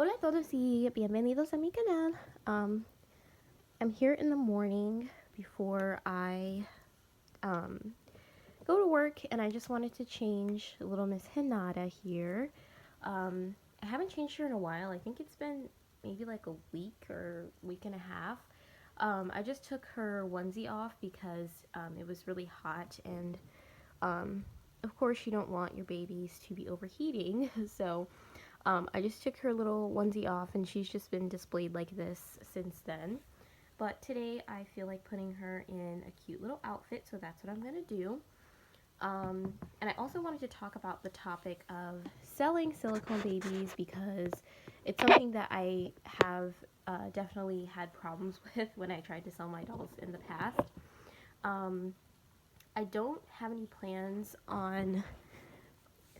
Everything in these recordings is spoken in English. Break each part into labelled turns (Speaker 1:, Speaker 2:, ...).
Speaker 1: Hola a todos y bienvenidos a mi canal. I'm here in the morning before I go to work, and I just wanted to change little Miss Hinata here. I haven't changed her in a while. I think it's been maybe like a week or week and a half. I just took her onesie off because it was really hot, and of course you don't want your babies to be overheating. So I just took her little onesie off, and she's just been displayed like this since then. But today I feel like putting her in a cute little outfit, so that's what I'm going to do. And I also wanted to talk about the topic of selling silicone babies because it's something that I have definitely had problems with when I tried to sell my dolls in the past. Um, I don't have any plans on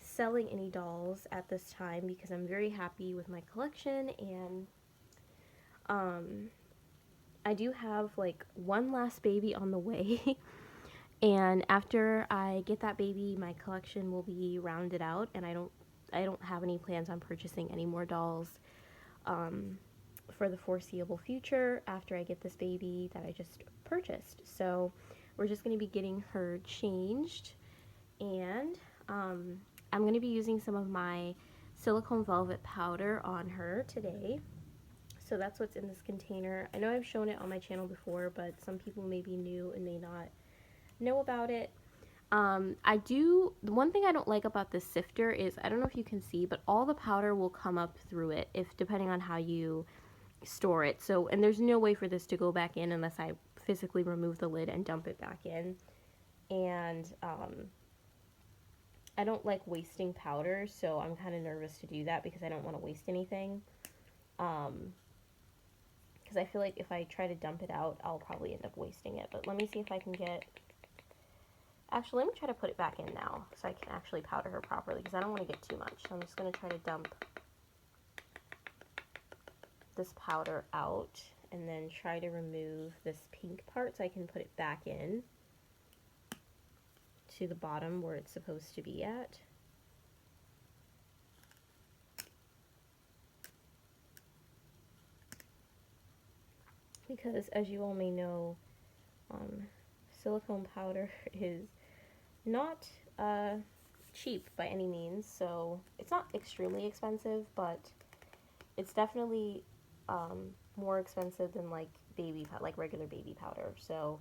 Speaker 1: selling any dolls at this time because I'm very happy with my collection, and um, I do have like one last baby on the way. And after I get that baby, my collection will be rounded out, and I don't have any plans on purchasing any more dolls um, for the foreseeable future after I get this baby that I just purchased. So we're just going to be getting her changed, and I'm going to be using some of my silicone velvet powder on her today. So that's what's in this container. I know I've shown it on my channel before, but some people may be new and may not know about it. The one thing I don't like about this sifter is, I don't know if you can see, but all the powder will come up through it if depending on how you store it. So, and there's no way for this to go back in unless I physically remove the lid and dump it back in. And I don't like wasting powder, so I'm kind of nervous to do that because I don't want to waste anything. Because I feel like if I try to dump it out, I'll probably end up wasting it. But let me see if I can get... Actually, let me try to put it back in now so I can actually powder her properly because I don't want to get too much. So I'm just going to try to dump this powder out and then try to remove this pink part so I can put it back in to the bottom where it's supposed to be at. Because as you all may know, silicone powder is not cheap by any means, so it's not extremely expensive, but it's definitely more expensive than like regular baby powder. So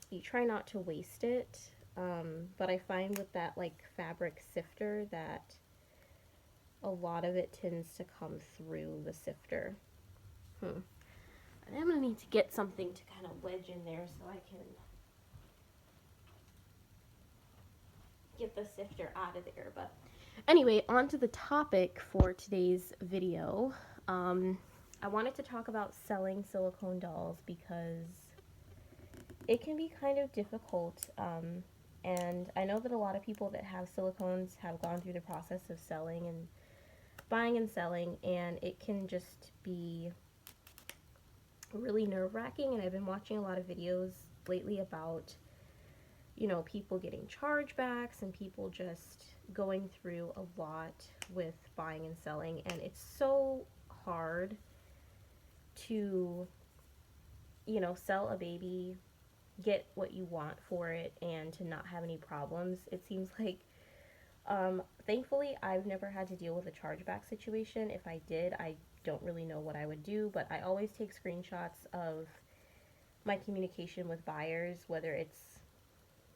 Speaker 1: you try not to waste it, but I find with that like fabric sifter that a lot of it tends to come through the sifter. I'm gonna need to get something to kind of wedge in there so I can get the sifter out of there. But anyway, on to the topic for today's video. I wanted to talk about selling silicone dolls because it can be kind of difficult, and I know that a lot of people that have silicones have gone through the process of selling and buying and selling, and it can just be really nerve-wracking. And I've been watching a lot of videos lately about, you know, people getting chargebacks and people just going through a lot with buying and selling, and it's so hard to, you know, sell a baby, get what you want for it, and to not have any problems. It seems like thankfully I've never had to deal with a chargeback situation. If I did, I don't really know what I would do, but I always take screenshots of my communication with buyers, whether it's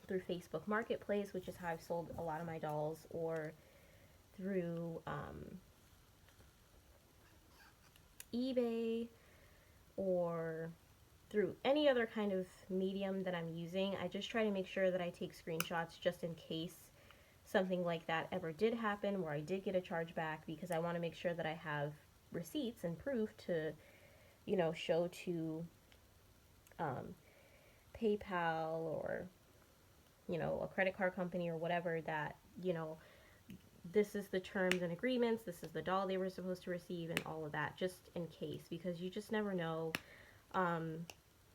Speaker 1: through Facebook Marketplace, which is how I've sold a lot of my dolls, or through eBay, or through any other kind of medium that I'm using. I just try to make sure that I take screenshots just in case something like that ever did happen where I did get a chargeback, because I want to make sure that I have receipts and proof to, you know, show to PayPal or, you know, a credit card company or whatever that, you know, this is the terms and agreements, this is the doll they were supposed to receive, and all of that, just in case, because you just never know.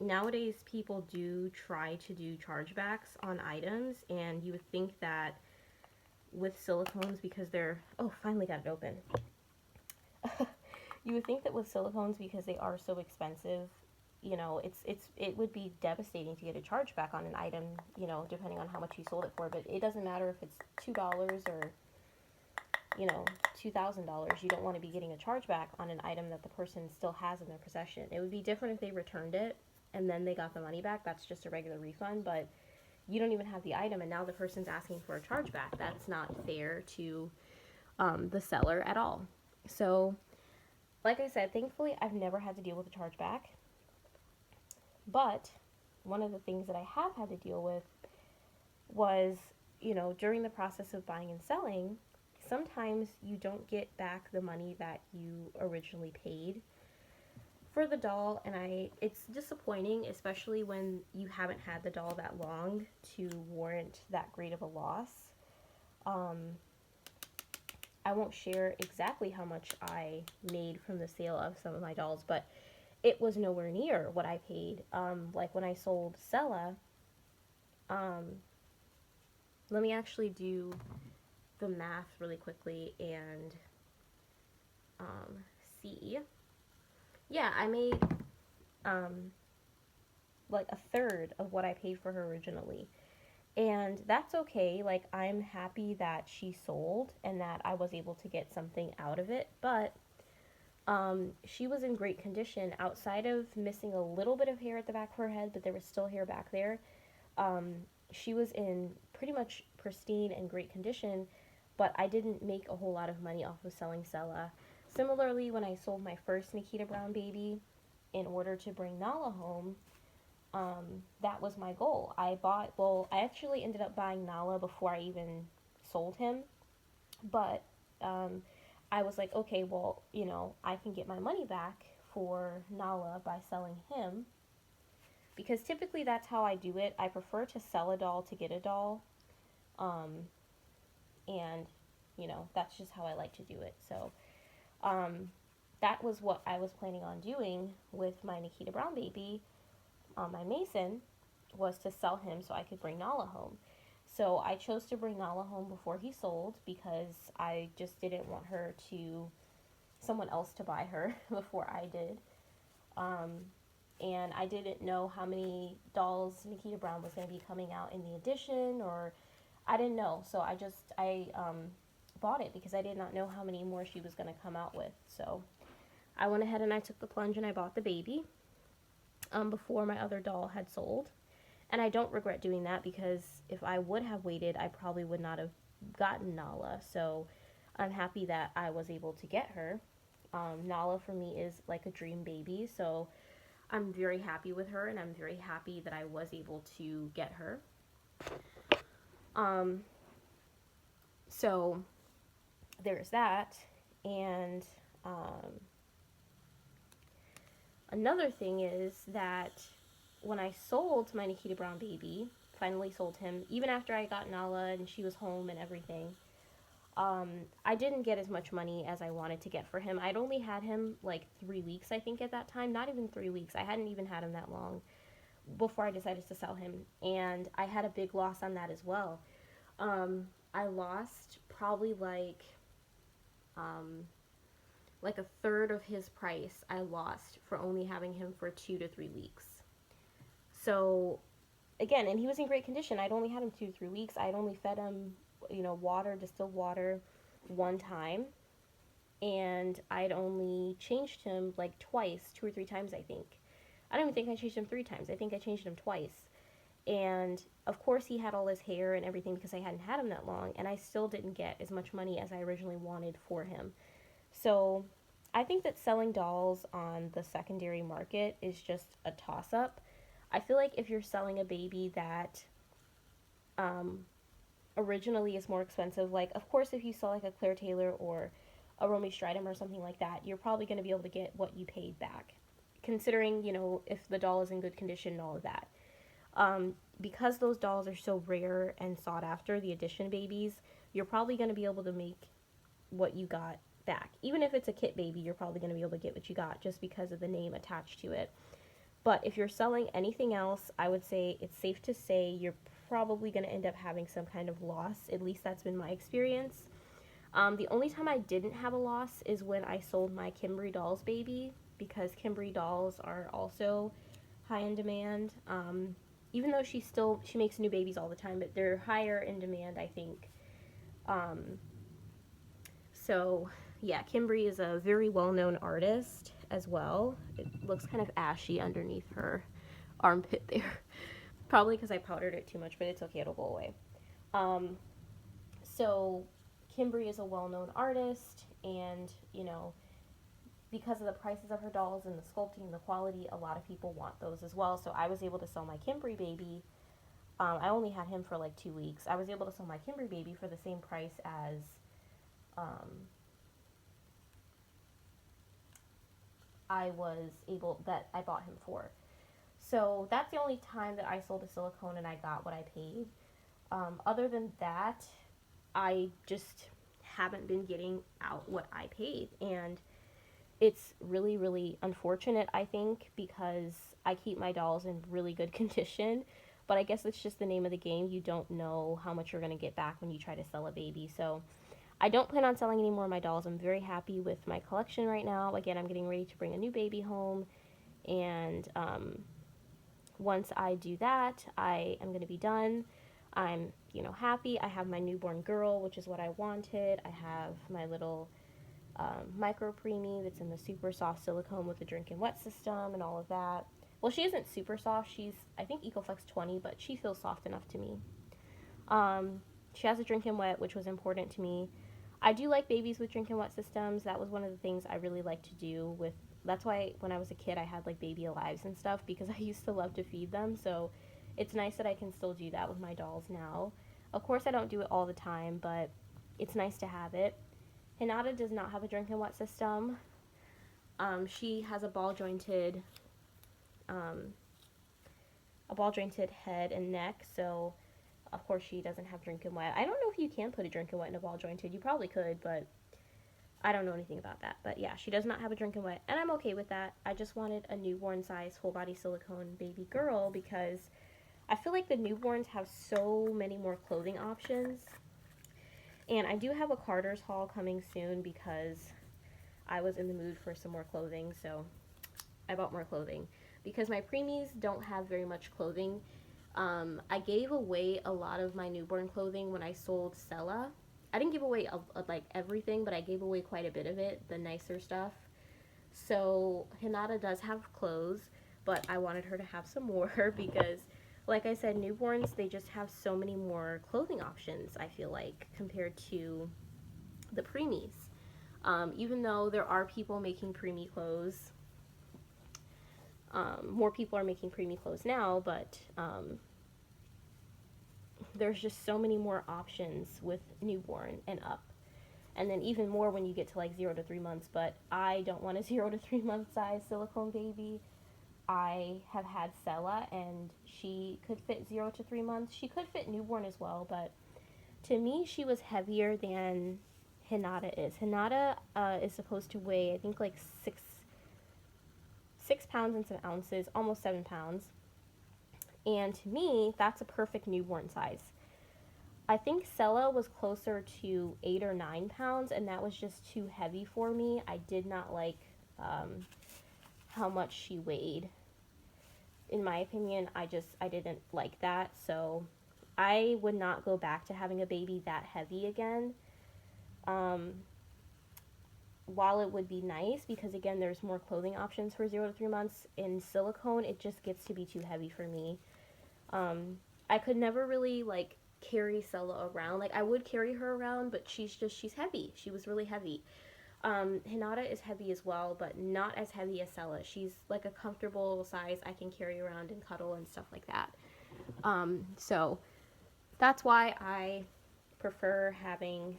Speaker 1: nowadays people do try to do chargebacks on items, and you would think that with silicones, because they're, oh, finally got it open. You would think that with silicones, because they are so expensive, you know, it would be devastating to get a chargeback on an item, you know, depending on how much you sold it for. But it doesn't matter if it's $2 or, you know, $2,000. You don't want to be getting a chargeback on an item that the person still has in their possession. It would be different if they returned it and then they got the money back. That's just a regular refund. But you don't even have the item, and now the person's asking for a chargeback. That's not fair to the seller at all. So, like I said, thankfully I've never had to deal with a chargeback. But one of the things that I have had to deal with was, you know, during the process of buying and selling, sometimes you don't get back the money that you originally paid for the doll, and it's disappointing, especially when you haven't had the doll that long to warrant that great of a loss. Um, I won't share exactly how much I made from the sale of some of my dolls, but it was nowhere near what I paid. Like when I sold Sella, um, let me actually do the math really quickly and see. Yeah, I made like a third of what I paid for her originally. And that's okay. Like, I'm happy that she sold and that I was able to get something out of it. But she was in great condition outside of missing a little bit of hair at the back of her head, but there was still hair back there. Um, she was in pretty much pristine and great condition, but I didn't make a whole lot of money off of selling Sella. Similarly, when I sold my first Nikita Brown baby, in order to bring Nala home, that was my goal. I actually ended up buying Nala before I even sold him, but I was like, okay, well, you know, I can get my money back for Nala by selling him, because typically that's how I do it. I prefer to sell a doll to get a doll, um, and, you know, that's just how I like to do it. So, that was what I was planning on doing with my Nikita Brown baby, my Mason, was to sell him so I could bring Nala home. So I chose to bring Nala home before he sold because I just didn't want someone else to buy her before I did. Um, and I didn't know how many dolls Nikita Brown was going to be coming out in the edition, or I didn't know. So I bought it because I did not know how many more she was going to come out with. So I went ahead and I took the plunge and I bought the baby before my other doll had sold. And I don't regret doing that, because if I would have waited, I probably would not have gotten Nala. So I'm happy that I was able to get her. Nala for me is like a dream baby, so I'm very happy with her, and I'm very happy that I was able to get her. So there's that. And another thing is that when I sold my Nikita Brown baby, finally sold him, even after I got Nala and she was home and everything, I didn't get as much money as I wanted to get for him. I'd only had him like 3 weeks, I think, at that time. Not even 3 weeks. I hadn't even had him that long before I decided to sell him. And I had a big loss on that as well. I lost probably like a third of his price I lost for only having him for 2 to 3 weeks. So, again, and he was in great condition. I'd only had him 2 to 3 weeks. I'd only fed him, you know, water, distilled water, one time. And I'd only changed him like twice, 2 or 3 times, I think. I don't even think I changed him 3 times. I think I changed him twice. And, of course, he had all his hair and everything because I hadn't had him that long. And I still didn't get as much money as I originally wanted for him. So I think that selling dolls on the secondary market is just a toss-up. I feel like if you're selling a baby that originally is more expensive, like, of course, if you sell like a Claire Taylor or a Romy Stridham or something like that, you're probably going to be able to get what you paid back, considering, you know, if the doll is in good condition and all of that. Because those dolls are so rare and sought after, the edition babies, you're probably going to be able to make what you got back. Even if it's a kit baby, you're probably going to be able to get what you got just because of the name attached to it. But if you're selling anything else, I would say it's safe to say you're probably going to end up having some kind of loss. At least that's been my experience. The only time I didn't have a loss is when I sold my Kimberly Dolls baby, because Kimberly Dolls are also high in demand. Even though she makes new babies all the time, but they're higher in demand, I think. So yeah, Kimberly is a very well-known artist as well. It looks kind of ashy underneath her armpit there. Probably because I powdered it too much, but it's okay, it'll go away. So Kimberly is a well-known artist, and because of the prices of her dolls and the sculpting and the quality, a lot of people want those as well. So I was able to sell my Kimberly baby. I only had him for like 2 weeks. I was able to sell my Kimberly baby for the same price as I bought him for. So that's the only time that I sold a silicone and I got what I paid. Other than that, I just haven't been getting out what I paid, and it's really, really unfortunate, I think, because I keep my dolls in really good condition, but I guess it's just the name of the game. You don't know how much you're going to get back when you try to sell a baby. So I don't plan on selling any more of my dolls. I'm very happy with my collection right now. Again, I'm getting ready to bring a new baby home, and once I do that, I am going to be done. I'm, happy. I have my newborn girl, which is what I wanted. I have my little micro preemie that's in the super soft silicone with the drink and wet system and all of that. Well, she isn't super soft. She's, I think, EcoFlex 20, but she feels soft enough to me. She has a drink and wet, which was important to me. I do like babies with drink and wet systems. That was one of the things I really like to do with. That's why when I was a kid, I had like baby alives and stuff, because I used to love to feed them. So it's nice that I can still do that with my dolls now. Of course, I don't do it all the time, but it's nice to have it. Hinata does not have a drink and wet system. She has a ball jointed head and neck, so of course she doesn't have drink and wet. I don't know if you can put a drink and wet in a ball jointed. You probably could, but I don't know anything about that. But yeah, she does not have a drink and wet, and I'm okay with that. I just wanted a newborn size full body silicone baby girl, because I feel like the newborns have so many more clothing options. And I do have a Carter's haul coming soon, because I was in the mood for some more clothing, so I bought more clothing. Because my preemies don't have very much clothing. I gave away a lot of my newborn clothing when I sold Sella. I didn't give away like everything, but I gave away quite a bit of it, the nicer stuff. So Hinata does have clothes, but I wanted her to have some more because, like I said, newborns, they just have so many more clothing options, I feel like, compared to the preemies. Even though there are people making preemie clothes, more people are making preemie clothes now, but there's just so many more options with newborn and up. And then even more when you get to like 0 to 3 months, but I don't want a 0 to 3 month size silicone baby. I have had Sella, and she could fit 0 to 3 months. She could fit newborn as well, but to me, she was heavier than Hinata is. Hinata is supposed to weigh, I think, like 6 pounds and some ounces, almost 7 pounds. And to me, that's a perfect newborn size. I think Sella was closer to 8 or 9 pounds, and that was just too heavy for me. I did not like how much she weighed. In my opinion, I didn't like that, so I would not go back to having a baby that heavy again. While it would be nice, because again, there's more clothing options for 0 to 3 months, in silicone, it just gets to be too heavy for me. I could never really like carry Sella around. Like, I would carry her around, but she's heavy. She was really heavy. Hinata is heavy as well, but not as heavy as Sella. She's like a comfortable size I can carry around and cuddle and stuff like that. So that's why I prefer having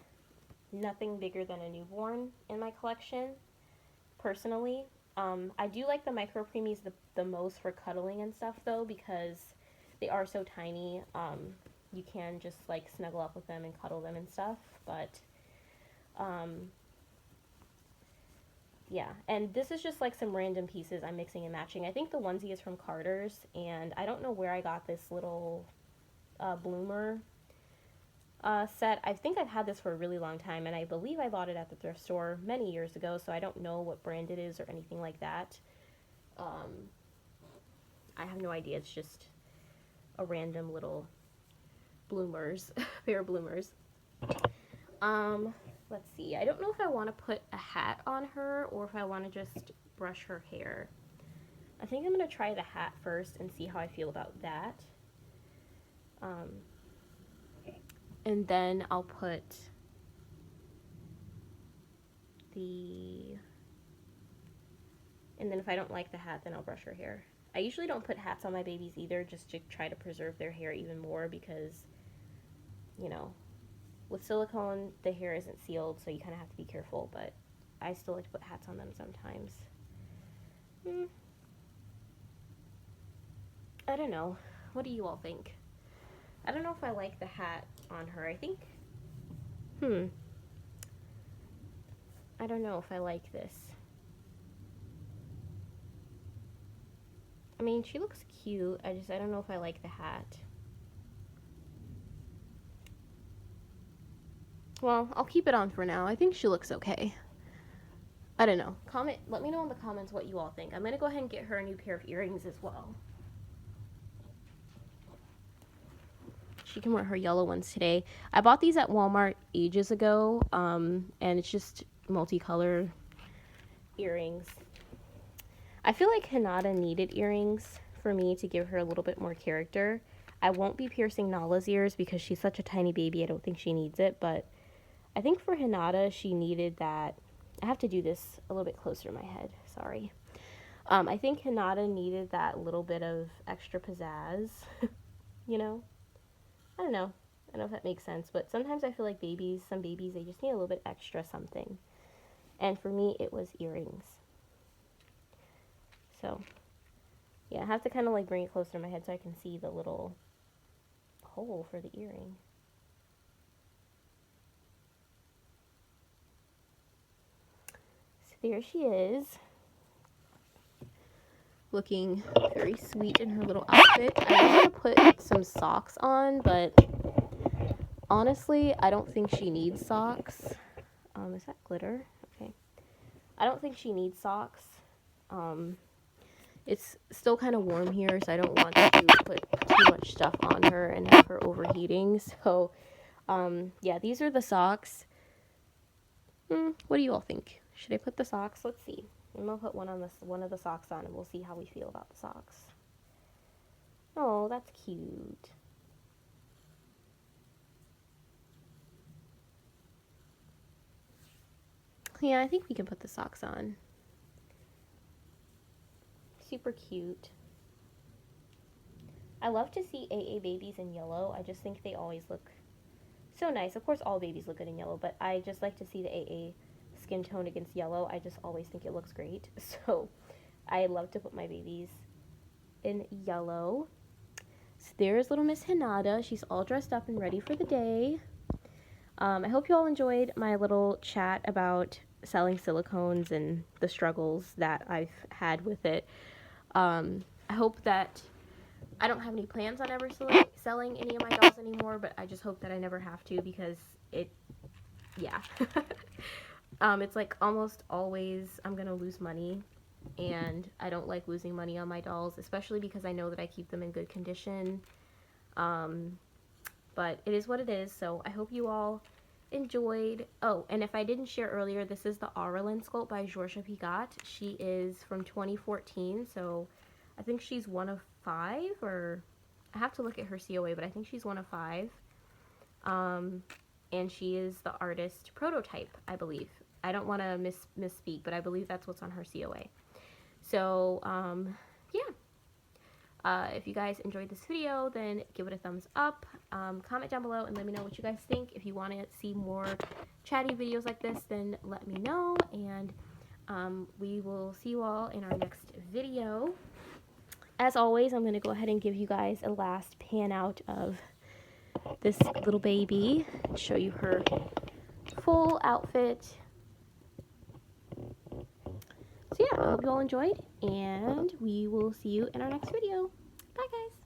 Speaker 1: nothing bigger than a newborn in my collection, personally. I do like the micro preemies the most for cuddling and stuff, though, because they are so tiny. You can just like snuggle up with them and cuddle them and stuff, but yeah, and this is just like some random pieces I'm mixing and matching. I think the onesie is from Carter's, and I don't know where I got this little bloomer set. I think I've had this for a really long time, and I believe I bought it at the thrift store many years ago, so I don't know what brand it is or anything like that. I have no idea. It's just a random little bloomers, pair of bloomers. Let's see. I don't know if I want to put a hat on her or if I want to just brush her hair. I think I'm going to try the hat first and see how I feel about that. And then I'll put and then if I don't like the hat, then I'll brush her hair. I usually don't put hats on my babies either, just to try to preserve their hair even more because, you know, with silicone, the hair isn't sealed, so you kind of have to be careful, but I still like to put hats on them sometimes. I don't know. What do you all think? I don't know if I like the hat on her. I think, I don't know if I like this. I mean, she looks cute. I don't know if I like the hat. Well, I'll keep it on for now. I think she looks okay. I don't know. Let me know in the comments what you all think. I'm going to go ahead and get her a new pair of earrings as well. She can wear her yellow ones today. I bought these at Walmart ages ago, and it's just multicolor earrings. I feel like Hinata needed earrings for me to give her a little bit more character. I won't be piercing Nala's ears because she's such a tiny baby. I don't think she needs it, but I think for Hinata, she needed that. I have to do this a little bit closer to my head. Sorry. I think Hinata needed that little bit of extra pizzazz, you know? I don't know. I don't know if that makes sense, but sometimes I feel like some babies, they just need a little bit extra something. And for me, it was earrings. So, yeah, I have to kind of like bring it closer to my head so I can see the little hole for the earring. So there she is, looking very sweet in her little outfit. I was going to put some socks on, but honestly, I don't think she needs socks. Is that glitter? Okay. I don't think she needs socks. It's still kind of warm here, so I don't want to put too much stuff on her and have her overheating. So, yeah, these are the socks. What do you all think? Should I put the socks? Let's see. I'm going to put one of the socks on, and we'll see how we feel about the socks. Oh, that's cute. Yeah, I think we can put the socks on. Super cute. I love to see AA babies in yellow. I just think they always look so nice. Of course, all babies look good in yellow, but I just like to see the AA skin tone against yellow. I just always think it looks great. So I love to put my babies in yellow. So there's little Miss Hinata. She's all dressed up and ready for the day. I hope you all enjoyed my little chat about selling silicones and the struggles that I've had with it. I hope that I don't have any plans on ever selling any of my dolls anymore, but I just hope that I never have to because yeah. It's like almost always I'm going to lose money, and I don't like losing money on my dolls, especially because I know that I keep them in good condition. But it is what it is, so I hope you all enjoyed. Oh, and if I didn't share earlier, this is the Aralyn sculpt by Jorja Pigott. She is from 2014, so I think she's one of 5, or I have to look at her COA, but I think she's one of 5. And she is the artist prototype, I believe. I don't want to misspeak, but I believe that's what's on her COA. So, yeah. If you guys enjoyed this video, then give it a thumbs up. Comment down below and let me know what you guys think. If you want to see more chatty videos like this, then let me know. And we will see you all in our next video. As always, I'm going to go ahead and give you guys a last pan out of this little baby and show you her full outfit. So yeah, I hope you all enjoyed, and we will see you in our next video. Bye, guys.